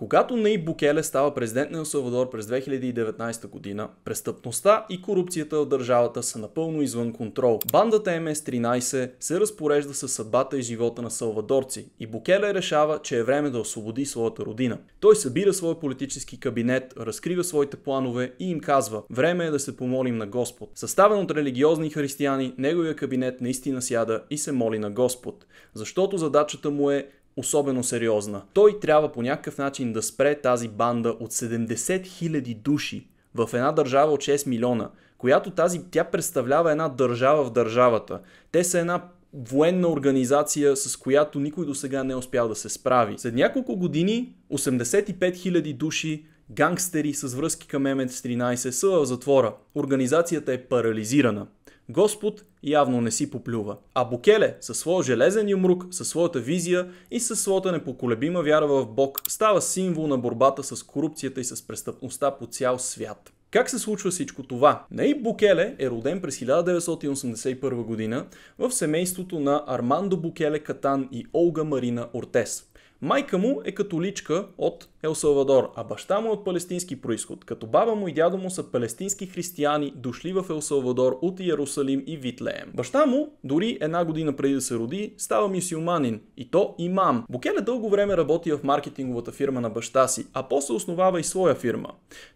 Когато Наиб Букеле става президент на Ел Салвадор през 2019 година, престъпността и корупцията в държавата са напълно извън контрол. Бандата МС-13 се разпорежда със съдбата и живота на салвадорци и Букеле решава, че е време да освободи своята родина. Той събира своя политически кабинет, разкрива своите планове и им казва: време е да се помолим на Господ. Съставен от религиозни християни, неговия кабинет наистина сяда и се моли на Господ, защото задачата му е особено сериозна. Той трябва по някакъв начин да спре тази банда от 70 000 души в една държава от 6 милиона, която тя представлява една държава в държавата. Те са една военна организация, с която никой до сега не е успял да се справи. След няколко години 85 000 души гангстери с връзки към МС-13 са в затвора. Организацията е парализирана. Господ явно не си поплюва. А Букеле със своя железен юмрук, със своята визия и със своята непоколебима вяра в Бог става символ на борбата с корупцията и с престъпността по цял свят. Как се случва всичко това? Наиб Букеле е роден през 1981 година в семейството на Армандо Букеле Катан и Олга Марина Ортес. Майка му е католичка от Ел Салвадор, а баща му е от палестински произход, като баба му и дядо му са палестински християни, дошли в Ел Салвадор от Иерусалим и Витлеем. Баща му, дори една година преди да се роди, става мюсюлманин, и то имам. Букеле дълго време работи в маркетинговата фирма на баща си, а после основава и своя фирма.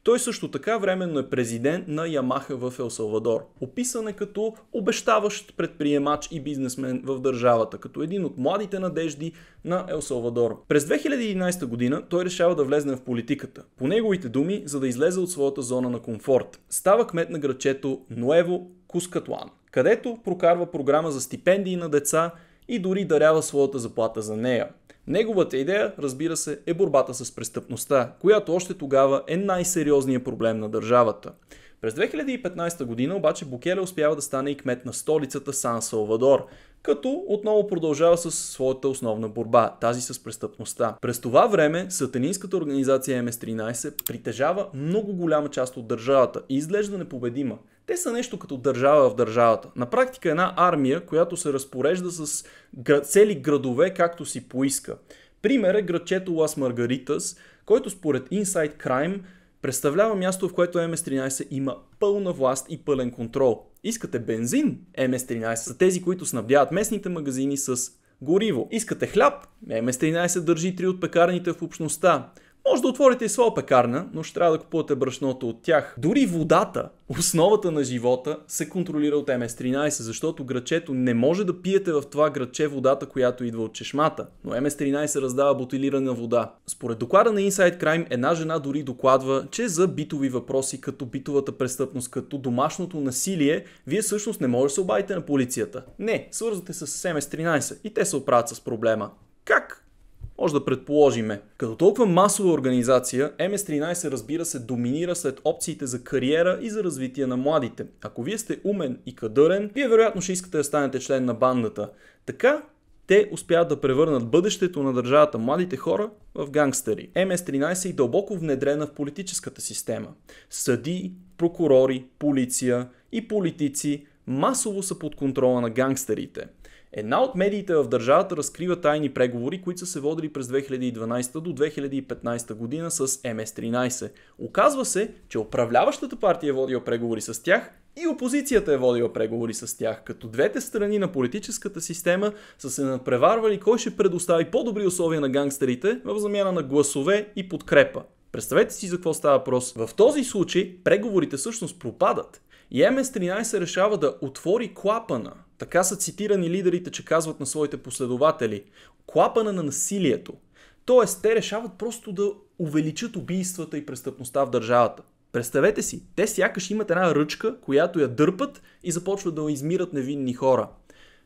Той също така временно е президент на Ямаха в Ел Салвадор. Описан е като обещаващ предприемач и бизнесмен в държавата, като един от младите надежди на Ел Салвадор. През 2011 година той решава да влезне в политиката. По неговите думи, за да излезе от своята зона на комфорт. Става кмет на градчето Нуево Кускатлан, където прокарва програма за стипендии на деца и дори дарява своята заплата за нея. Неговата идея, разбира се, е борбата с престъпността, която още тогава е най-сериозният проблем на държавата. През 2015 година обаче Букеле успява да стане и кмет на столицата Сан Салвадор, като отново продължава с своята основна борба, тази с престъпността. През това време сатанинската организация МС-13 притежава много голяма част от държавата и изглежда непобедима. Те са нещо като държава в държавата. На практика една армия, която се разпорежда с цели градове както си поиска. Пример е градчето Лас Маргаритас, който според Inside Crime представлява място, в което МС-13 има пълна власт и пълен контрол. Искате бензин? МС-13 са тези, които снабдяват местните магазини с гориво. Искате хляб? МС-13 държи 3 от пекарните в общността. Може да отворите и своя пекарна, но ще трябва да купувате брашното от тях. Дори водата, основата на живота, се контролира от МС-13, защото градчето не може да пиете в това градче водата, която идва от чешмата, но МС-13 раздава бутилирана вода. Според доклада на Inside Crime, една жена дори докладва, че за битови въпроси, като битовата престъпност, като домашното насилие, вие всъщност не може да се обадите на полицията. Не, свързвате се с МС-13 и те се оправят с проблема. Как? Може да предположиме. Като толкова масова организация, МС-13 разбира се доминира след опциите за кариера и за развитие на младите. Ако вие сте умен и кадърен, вие вероятно ще искате да станете член на бандата. Така те успяват да превърнат бъдещето на държавата, младите хора, в гангстери. МС-13 е дълбоко внедрена в политическата система. Съдии, прокурори, полиция и политици масово са под контрола на гангстерите. Една от медиите в държавата разкрива тайни преговори, които са се водили през 2012 до 2015 година с МС-13. Оказва се, че управляващата партия е водила преговори с тях и опозицията е водила преговори с тях, като двете страни на политическата система са се надпреварвали кой ще предостави по-добри условия на гангстерите в замяна на гласове и подкрепа. Представете си за какво става въпрос. В този случай преговорите всъщност пропадат и МС-13 решава да отвори клапана. Така са цитирани лидерите, че казват на своите последователи: клапана на насилието. Тоест, те решават просто да увеличат убийствата и престъпността в държавата. Представете си, те сякаш имат една ръчка, която я дърпат и започват да измират невинни хора.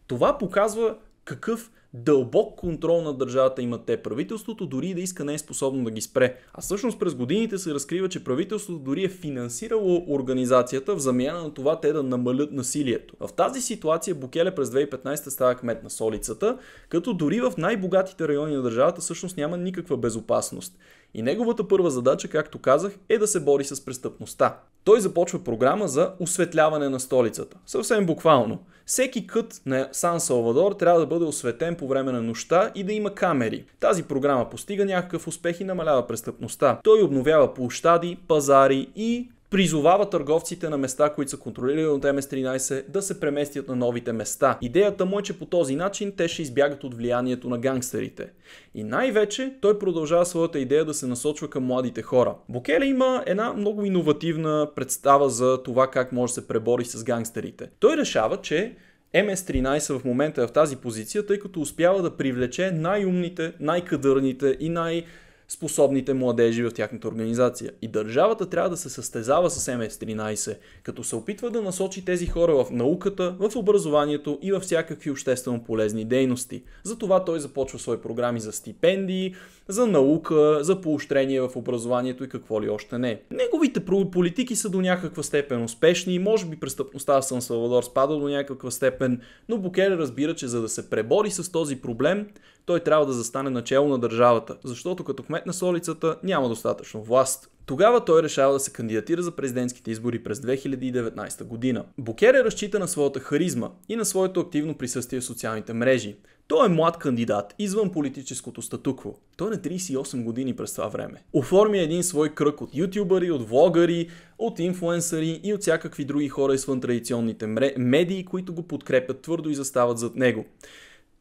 Това показва какъв дълбок контрол над държавата имат те. Правителството дори да иска не е способно да ги спре. А всъщност през годините се разкрива, че правителството дори е финансирало организацията в замяна на това те да намалят насилието. В тази ситуация Букеле през 2015 става кмет на столицата, като дори в най-богатите райони на държавата всъщност няма никаква безопасност. И неговата първа задача, както казах, е да се бори с престъпността. Той започва програма за осветляване на столицата. Съвсем буквално. Всеки кът на Сан Салвадор трябва да бъде осветен по време на нощта и да има камери. Тази програма постига някакъв успех и намалява престъпността. Той обновява площади, пазари и призовава търговците на места, които са контролирани от МС-13, да се преместят на новите места. Идеята му е, че по този начин те ще избягат от влиянието на гангстерите. И най-вече той продължава своята идея да се насочва към младите хора. Букеле има една много иновативна представа за това как може да се пребори с гангстерите. Той решава, че МС-13 в момента е в тази позиция, тъй като успява да привлече най-умните, най-кадърните и най-способните младежи в тяхната организация. И държавата трябва да се състезава с МС-13, като се опитва да насочи тези хора в науката, в образованието и във всякакви обществено полезни дейности. Затова той започва свои програми за стипендии, за наука, за поощрение в образованието и какво ли още не. Неговите политики са до някаква степен успешни, може би престъпността в Сан Салвадор спада до някаква степен, но Букеле разбира, че за да се пребори с този проблем, той трябва да застане начело на държавата, защото като кмет на столицата няма достатъчно власт. Тогава той решава да се кандидатира за президентските избори през 2019 година. Букеле разчита на своята харизма и на своето активно присъствие в социалните мрежи. Той е млад кандидат, извън политическото статукво. Той е на 38 години през това време. Оформя един свой кръг от ютубъри, от влогъри, от инфлуенсъри и от всякакви други хора извън традиционните медии, които го подкрепят твърдо и застават зад него.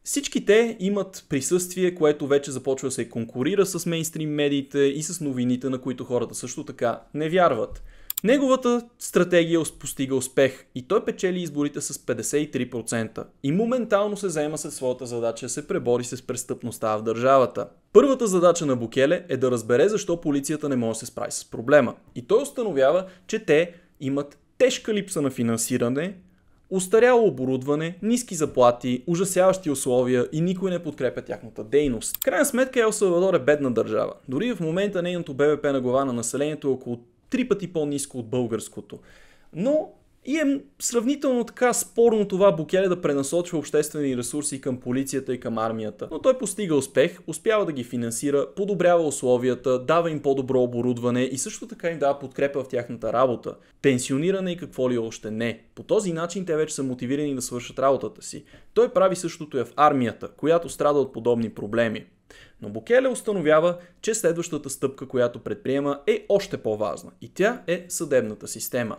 Всички те имат присъствие, което вече започва да се конкурира с мейнстрим медиите и с новините, на които хората също така не вярват. Неговата стратегия постига успех и той печели изборите с 53% и моментално се заема със своята задача да се пребори с престъпността в държавата. Първата задача на Букеле е да разбере защо полицията не може да се справи с проблема. И той установява, че те имат тежка липса на финансиране, устаряло оборудване, ниски заплати, ужасяващи условия и никой не подкрепя тяхната дейност. В крайна сметка Ел Салвадор е бедна държава. Дори в момента нейното БВП на глава на населението е около 3 пъти по-ниско от българското. Но и е сравнително така спорно това Букеле да пренасочва обществени ресурси към полицията и към армията. Но той постига успех, успява да ги финансира, подобрява условията, дава им по-добро оборудване и също така им дава подкрепа в тяхната работа. Пенсиониране и какво ли още не. По този начин те вече са мотивирани да свършат работата си. Той прави същото и в армията, която страда от подобни проблеми. Но Букеле установява, че следващата стъпка, която предприема, е още по-важна и тя е съдебната система.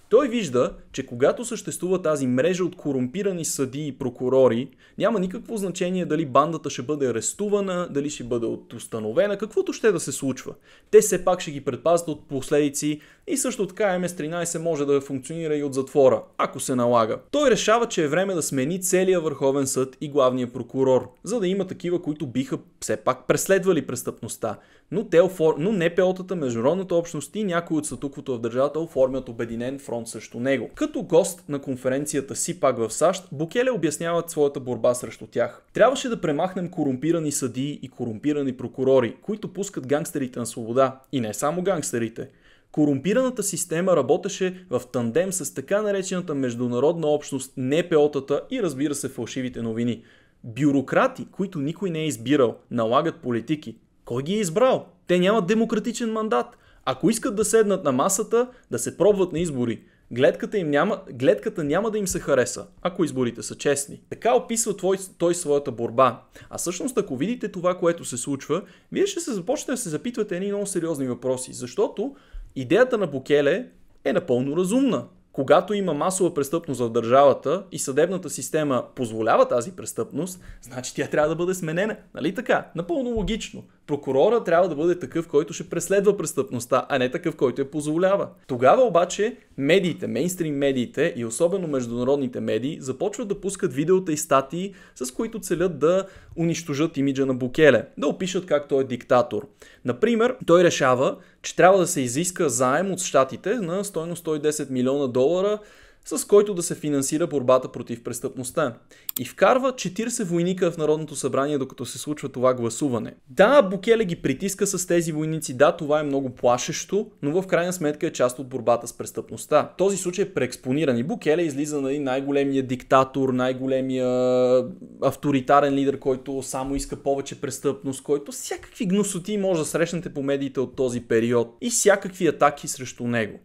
Той вижда, че когато съществува тази мрежа от корумпирани съдии и прокурори, няма никакво значение дали бандата ще бъде арестувана, дали ще бъде установена, каквото ще да се случва. Те все пак ще ги предпазват от последици и също така МС-13 може да функционира и от затвора, ако се налага. Той решава, че е време да смени целия Върховен съд и главния прокурор, за да има такива, които биха все пак преследвали престъпността. Но НПО-тата, международната общност и някои от статуквото в държавата оформят обединен фронт срещу него. Като гост на конференцията си пак в САЩ, Букеле обяснява своята борба срещу тях. Трябваше да премахнем корумпирани съдии и корумпирани прокурори, които пускат гангстерите на свобода. И не само гангстерите. Корумпираната система работеше в тандем с така наречената международна общност, НПО-тата и разбира се фалшивите новини. Бюрократи, които никой не е избирал, налагат политики. Кой ги е избрал? Те нямат демократичен мандат. Ако искат да седнат на масата, да се пробват на избори, гледката няма да им се хареса, ако изборите са честни. Така описва той своята борба. А всъщност, ако видите това, което се случва, вие ще се започнете да се запитвате едни много сериозни въпроси, защото идеята на Букеле е напълно разумна. Когато има масова престъпност в държавата и съдебната система позволява тази престъпност, значи тя трябва да бъде сменена. Нали така? Напълно логично. Прокурора трябва да бъде такъв, който ще преследва престъпността, а не такъв, който я позволява. Тогава обаче медиите, мейнстрим медиите и особено международните медии започват да пускат видеота и статии, с които целят да унищожат имиджа на Букеле, да опишат как той е диктатор. Например, той решава, че трябва да се изиска заем от щатите на стойност $110 милиона, с който да се финансира борбата против престъпността. И вкарва 40 войника в Народното събрание, докато се случва това гласуване. Да, Букеле ги притиска с тези войници, да, това е много плашещо, но в крайна сметка е част от борбата с престъпността. Този случай е преекспониран и Букеле излиза най-големия диктатор, най-големия авторитарен лидер, който само иска повече престъпност, който всякакви гнусоти може да срещнете по медиите от този период и всякакви атаки срещу него.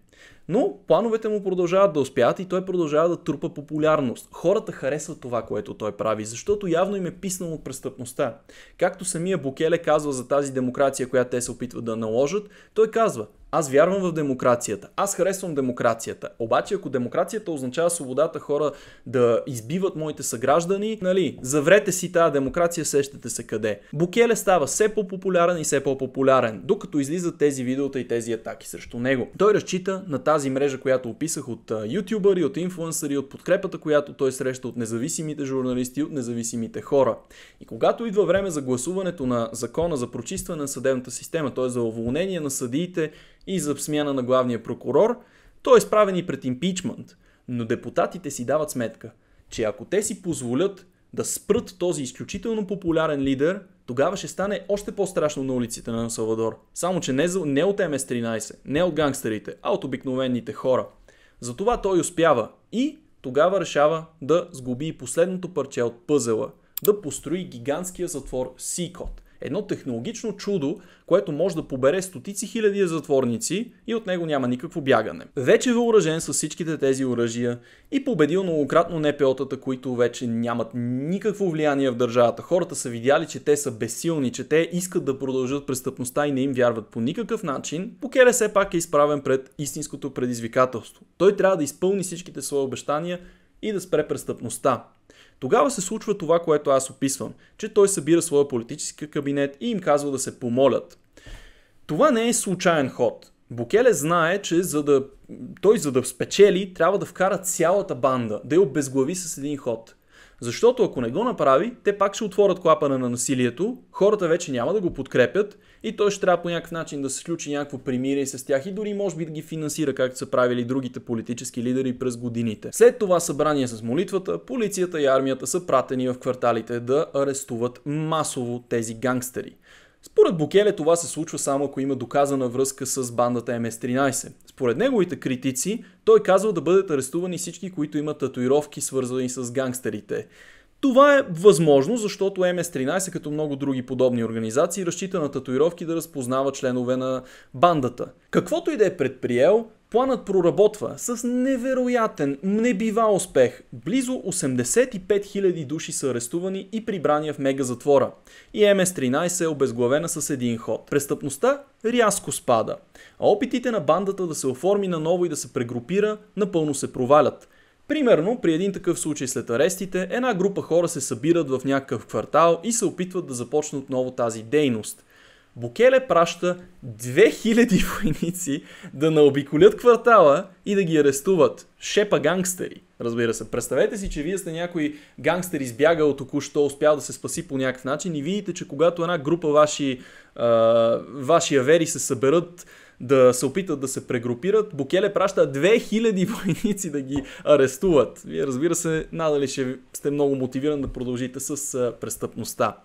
Но плановете му продължават да успяват и той продължава да трупа популярност. Хората харесват това, което той прави, защото явно им е писнало от престъпността. Както самия Букеле казва за тази демокрация, която те се опитват да наложат, той казва: аз вярвам в демокрацията, аз харесвам демокрацията, обаче ако демокрацията означава свободата хора да избиват моите съграждани, заврете си тази демокрация, сещате се къде. Букеле става все по-популярен и все по-популярен, докато излизат тези видеота и тези атаки срещу него. Той разчита на тази мрежа, която описах, от ютубъри, от инфлуенсъри, от подкрепата, която той среща от независимите журналисти, от независимите хора. И когато идва време за гласуването на закона за прочистване на съдебната система, т.е. за уволнение на съдиите и за смяна на главния прокурор, той е изправен и пред импичмент. Но депутатите си дават сметка, че ако те си позволят да спрат този изключително популярен лидер, тогава ще стане още по-страшно на улиците на Ел Салвадор. Само че не от МС-13, не от гангстерите, а от обикновените хора. Затова той успява и тогава решава да сглоби последното парче от пъзела, да построи гигантския затвор Сикот. Едно технологично чудо, което може да побере стотици хиляди затворници и от него няма никакво бягане. Вече въоръжен с всичките тези оръжия и победил многократно НПО-тата, които вече нямат никакво влияние в държавата. Хората са видяли, че те са безсилни, че те искат да продължат престъпността и не им вярват по никакъв начин. Букеле все пак е изправен пред истинското предизвикателство. Той трябва да изпълни всичките свои обещания и да спре престъпността. Тогава се случва това, което аз описвам, че той събира своя политически кабинет и им казва да се помолят. Това не е случайен ход. Букеле знае, че за да спечели, трябва да вкара цялата банда, да я обезглави с един ход. Защото ако не го направи, те пак ще отворят клапана на насилието, хората вече няма да го подкрепят и той ще трябва по някакъв начин да се сключи някакво примирие с тях и дори може би да ги финансира, както са правили другите политически лидери през годините. След това събрание с молитвата, полицията и армията са пратени в кварталите да арестуват масово тези гангстери. Според Букеле това се случва само ако има доказана връзка с бандата МС-13. Според неговите критици, той казва да бъдат арестувани всички, които имат татуировки, свързани с гангстерите. Това е възможно, защото МС-13, като много други подобни организации, разчита на татуировки да разпознава членове на бандата. Каквото и да е предприел, планът проработва с невероятен, небивал успех. Близо 85 000 души са арестувани и прибрани в мегазатвора. И МС-13 е обезглавена с един ход. Престъпността рязко спада, а опитите на бандата да се оформи наново и да се прегрупира напълно се провалят. Примерно, при един такъв случай след арестите, една група хора се събират в някакъв квартал и се опитват да започнат отново тази дейност. Букеле праща 2000 войници да наобиколят квартала и да ги арестуват. Шепа гангстери, разбира се. Представете си, че вие сте някой гангстер избягал току-що, успял да се спаси по някакъв начин и видите, че когато една група ваши авери се съберат да се опитат да се прегрупират, Букеле праща 2000 войници да ги арестуват. Вие, разбира се, надали ще сте много мотивиран да продължите с престъпността.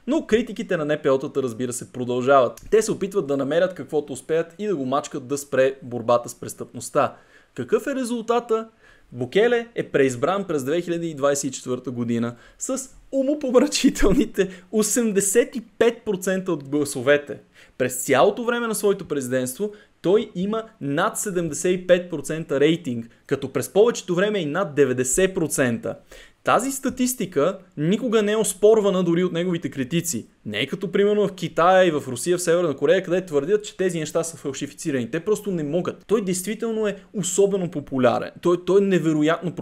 Но критиките на НПО-тата, разбира се, продължават. Те се опитват да намерят каквото успеят и да го мачкат да спре борбата с престъпността. Какъв е резултата? Букеле е преизбран през 2024 година с умопомрачителните 85% от гласовете. През цялото време на своето президентство той има над 75% рейтинг, като през повечето време и над 90%. Тази статистика никога не е оспорвана дори от неговите критици. Не е като примерно в Китая и в Русия, в Северна Корея, къде твърдят, че тези неща са фалшифицирани. Те просто не могат. Той действително е особено популярен. Той е невероятно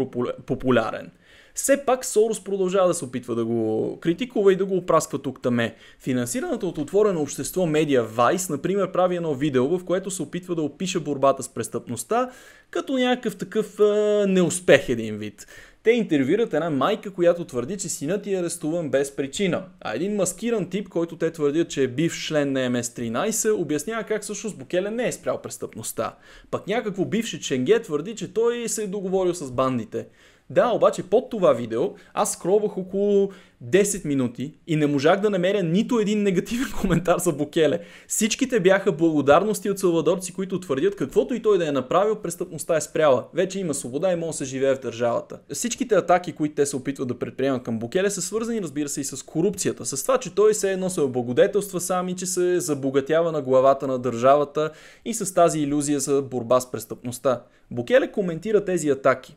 популярен. Все пак Сорос продължава да се опитва да го критикува и да го опрасква тук-таме. Финансираната от отворено общество медиа Vice, например, прави едно видео, в което се опитва да опише борбата с престъпността като някакъв такъв неуспех един вид. Те интервюират една майка, която твърди, че синът е арестуван без причина. А един маскиран тип, който те твърдят, че е бивш член на МС-13, обяснява как всъщност Букеле не е спрял престъпността. Пък някакво бивши ченге твърди, че той се е договорил с бандите. Да, обаче под това видео аз скролвах около 10 минути и не можах да намеря нито един негативен коментар за Букеле. Всичките бяха благодарности от салвадорци, които твърдят каквото и той да е направил, престъпността е спряла. Вече има свобода и може да се живее в държавата. Всичките атаки, които те се опитват да предприемат към Букеле, са свързани, разбира се, и с корупцията. С това, че той се едно се облагодетелства сам и че се забогатява на главата на държавата и с тази илюзия за борба с престъпността. Букеле коментира тези атаки.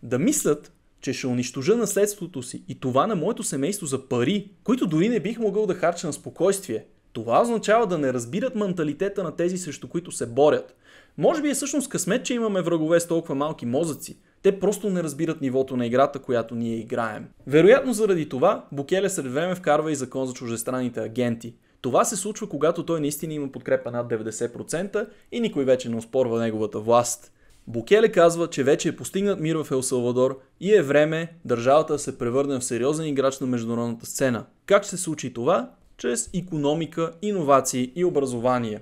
Да мислят, че ще унищожа наследството си и това на моето семейство за пари, които дори не бих могъл да харча на спокойствие. Това означава да не разбират менталитета на тези, срещу които се борят. Може би е всъщност късмет, че имаме врагове с толкова малки мозъци. Те просто не разбират нивото на играта, която ние играем. Вероятно заради това, Букеле след време вкарва и закон за чуждестранните агенти. Това се случва, когато той наистина има подкрепа над 90% и никой вече не оспорва неговата власт. Букеле казва, че вече е постигнат мир в Ел Салвадор и е време държавата да се превърне в сериозен играч на международната сцена. Как ще се случи това? Чрез икономика, иновации и образование.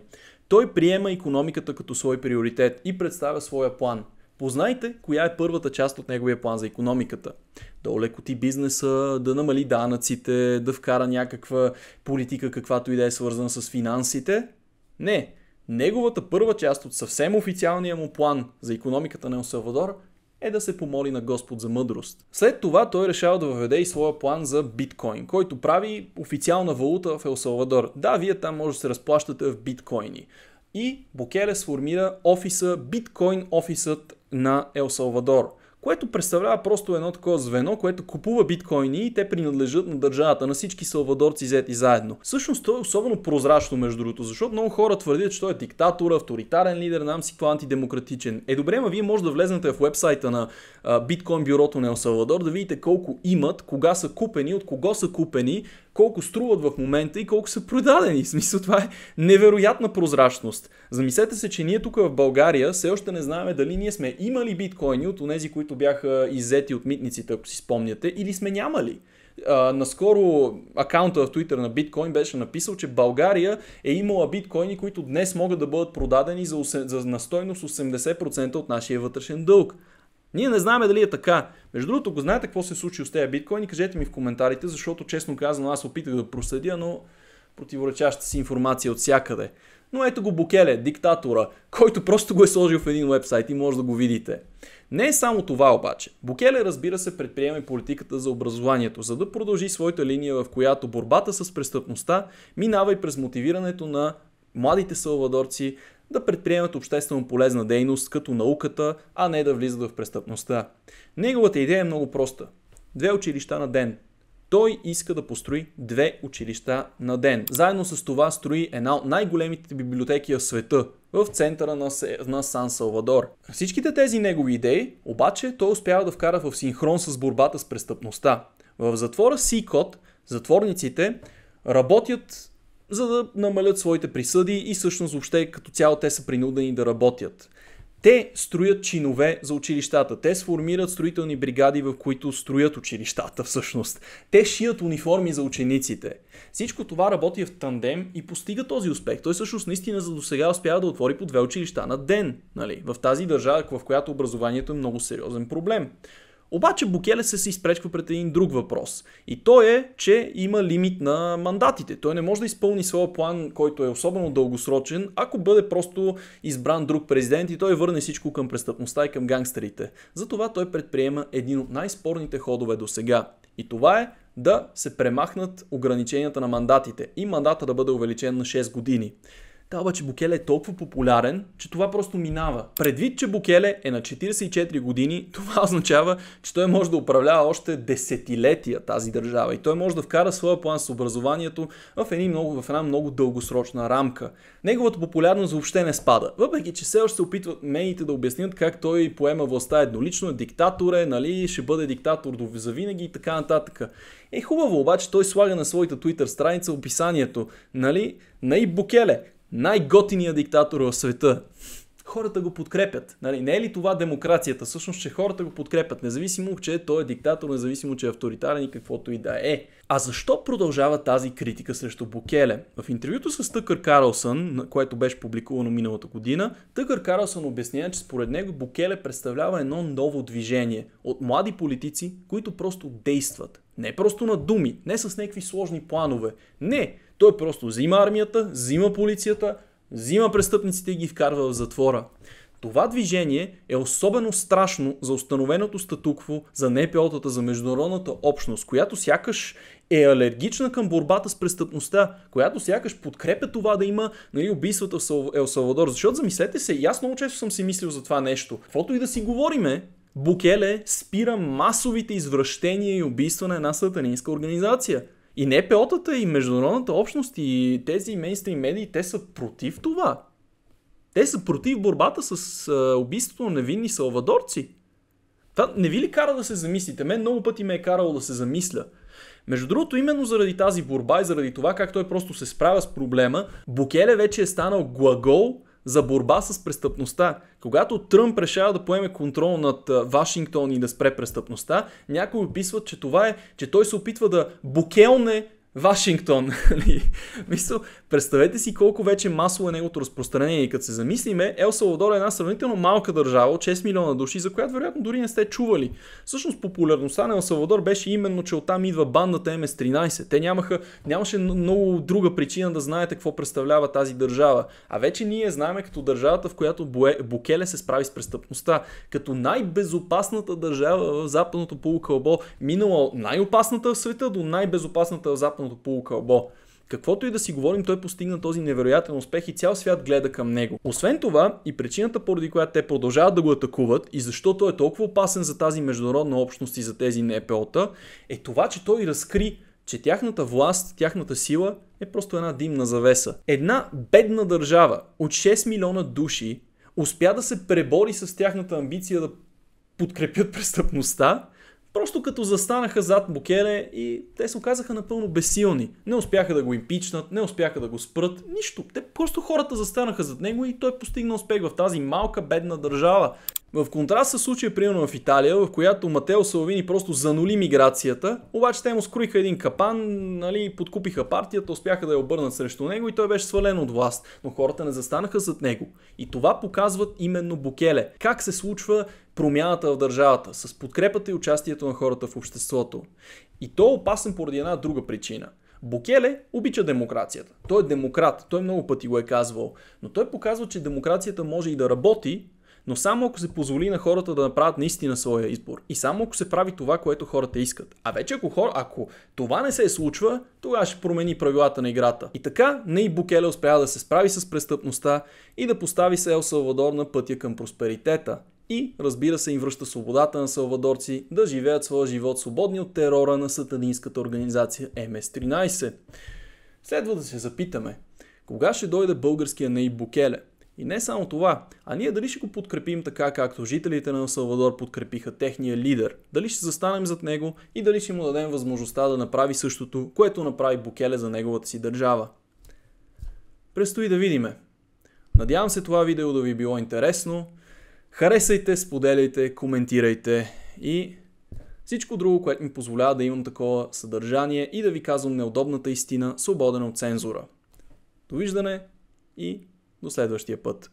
Той приема икономиката като свой приоритет и представя своя план. Познайте коя е първата част от неговия план за икономиката. Да олекоти бизнеса, да намали данъците, да вкара някаква политика, каквато и да е свързана с финансите. Не. Неговата първа част от съвсем официалния му план за икономиката на Ел Салвадор е да се помоли на Господ за мъдрост. След това той решава да въведе и своя план за биткоин, който прави официална валута в Ел Салвадор. Да, вие там може да се разплащате в биткоини. И Букеле сформира биткоин офисът на Ел Салвадор, което представлява просто едно такова звено, което купува биткоини и те принадлежат на държавата, на всички салвадорци взети заедно. Всъщност то е особено прозрачно между другото, защото много хора твърдят, че той е диктатор, авторитарен лидер, нам си какво антидемократичен. Добре, ма вие може да влезнете в уебсайта на биткоин бюрото на Ел Салвадор, да видите колко имат, кога са купени, от кого са купени, колко струват в момента и колко са продадени. В смисъл, това е невероятна прозрачност. Замислете се, че ние тук в България все още не знаем дали ние сме имали биткоини от онези, които бяха иззети от митниците, ако си спомняте, или сме нямали. Наскоро акаунта в Twitter на биткоин беше написал, че България е имала биткоини, които днес могат да бъдат продадени на стойност 80% от нашия вътрешен дълг. Ние не знаем дали е така. Между другото, ако знаете какво се случи с тези биткоини, кажете ми в коментарите, защото честно казано аз опитах да проследя, но противоречаща си информация от всякъде. Но ето го Букеле, диктатора, който просто го е сложил в един уебсайт и може да го видите. Не е само това обаче. Букеле, разбира се, предприема и политиката за образованието, за да продължи своята линия, в която борбата с престъпността минава и през мотивирането на младите салвадорци да предприемат обществено полезна дейност като науката, а не да влизат в престъпността. Неговата идея е много проста. 2 училища на ден. Той иска да построи 2 училища на ден. Заедно с това строи една от най-големите библиотеки в света, в центъра на Сан Салвадор. Всичките тези негови идеи, обаче, той успява да вкара в синхрон с борбата с престъпността. В затвора Сикот затворниците работят за да намалят своите присъди и всъщност въобще като цяло те са принудени да работят. Те строят чинове за училищата, те сформират строителни бригади, в които строят училищата всъщност. Те шият униформи за учениците. Всичко това работи в тандем и постига този успех. Той всъщност наистина за досега успява да отвори по 2 училища на ден. Нали? В тази държава, в която образованието е много сериозен проблем. Обаче Букеле се изпречва пред един друг въпрос. И то е, че има лимит на мандатите. Той не може да изпълни своя план, който е особено дългосрочен, ако бъде просто избран друг президент и той върне всичко към престъпността и към гангстерите. Затова той предприема един от най-спорните ходове до сега. И това е да се премахнат ограниченията на мандатите и мандата да бъде увеличен на 6 години. Да, обаче Букеле е толкова популярен, че това просто минава. Предвид, че Букеле е на 44 години, това означава, че той може да управлява още десетилетия тази държава и той може да вкара своя план с образованието в една много дългосрочна рамка. Неговата популярност въобще не спада, въпреки че все още се опитват медиите да обяснят как той поема властта еднолично, диктатор е, нали, ще бъде диктатор завинаги и така нататък. Е хубаво, обаче той слага на своята Twitter страница описанието, нали, Наиб Букеле, най-готиният диктатор в света. хората го подкрепят. Нали? Не е ли това демокрацията? Всъщност, че хората го подкрепят, независимо, че той е диктатор, независимо, че е авторитарен и каквото и да е. А защо продължава тази критика срещу Букеле? В интервюто с Тъкър Карлсън, което беше публикувано миналата година, Тъкър Карлсън обяснява, че според него Букеле представлява едно ново движение от млади политици, които просто действат. Не просто на думи, не с някакви сложни планове. Не, той просто взима армията, взима полицията, взима престъпниците и ги вкарва в затвора. Това движение е особено страшно за установеното статукво, за НПО-тата, за международната общност, която сякаш е алергична към борбата с престъпността, която сякаш подкрепя това да има, нали, убийствата в Ел Салвадор. Защото замислете се, и аз много често съм си мислил за това нещо. Каквото и да си говориме, Букеле спира масовите извращения и убийства на една сатанинска организация. И НПО-тата, и международната общност, и тези мейнстрим медии, те са против това. Те са против борбата с убийството на невинни салвадорци. Това не ви ли кара да се замислите? Мен много пъти ме е карало да се замисля. Между другото, именно заради тази борба и заради това как той просто се справя с проблема, Букеле вече е станал глагол за борба с престъпността. Когато Тръмп решава да поеме контрол над Вашингтон и да спре престъпността, някои описват, че това е, че той се опитва да букелне Вашингтон. Мисля, представете си колко вече масово е неговото разпространение. И като се замислиме, Ел Салвадор е една сравнително малка държава от 6 милиона души, за която вероятно дори не сте чували. Всъщност популярността на Ел Салвадор беше именно, че оттам идва бандата МС-13. Те нямаше много друга причина да знаете какво представлява тази държава. А вече ние знаем като държавата, в която Букеле се справи с престъпността. Като най-безопасната държава в западното полукълбо, минала най-опасната в света до най-безопасната в западното полукълбо. Каквото и да си говорим, той постигна този невероятен успех и цял свят гледа към него. Освен това, и причината, поради която те продължават да го атакуват и защо той е толкова опасен за тази международна общност и за тези НПО-та, е това, че той разкри, че тяхната власт, тяхната сила е просто една димна завеса. Една бедна държава от 6 милиона души успя да се пребори с тяхната амбиция да подкрепят престъпността, просто като застанаха зад Букеле и те се оказаха напълно безсилни. Не успяха да го импичнат, не успяха да го спрат, нищо. Те просто хората застанаха зад него и той постигна успех в тази малка бедна държава. В контраст със случая, примерно в Италия, в която Матео Салвини просто занули миграцията, обаче те му скроиха един капан, нали, подкупиха партията, успяха да я обърнат срещу него и той беше свален от власт, но хората не застанаха зад него. И това показват именно Букеле. Как се случва промяната в държавата, с подкрепата и участието на хората в обществото. И то е опасен поради една друга причина. Букеле обича демокрацията. Той е демократ, той много пъти го е казвал, но той показва, че демокрацията може и да работи, но само ако се позволи на хората да направят наистина своя избор. И само ако се прави това, което хората искат. А вече ако това не се случва, тогава ще промени правилата на играта. И така, Наиб Букеле успя да се справи с престъпността и да постави Ел Салвадор на пътя към просперитета. И, разбира се, им връща свободата на салвадорци да живеят своя живот свободни от терора на сатанинската организация МС-13. Следва да се запитаме, кога ще дойде българския Наиб Букеле? И не само това, а ние дали ще го подкрепим така, както жителите на Ел Салвадор подкрепиха техния лидер, дали ще застанем зад него и дали ще му дадем възможността да направи същото, което направи Букеле за неговата си държава. Предстои да видиме. Надявам се това видео да ви е било интересно. Харесайте, споделяйте, коментирайте и всичко друго, което ми позволява да имам такова съдържание и да ви казвам неудобната истина, свободен от цензура. Довиждане и до следващия път.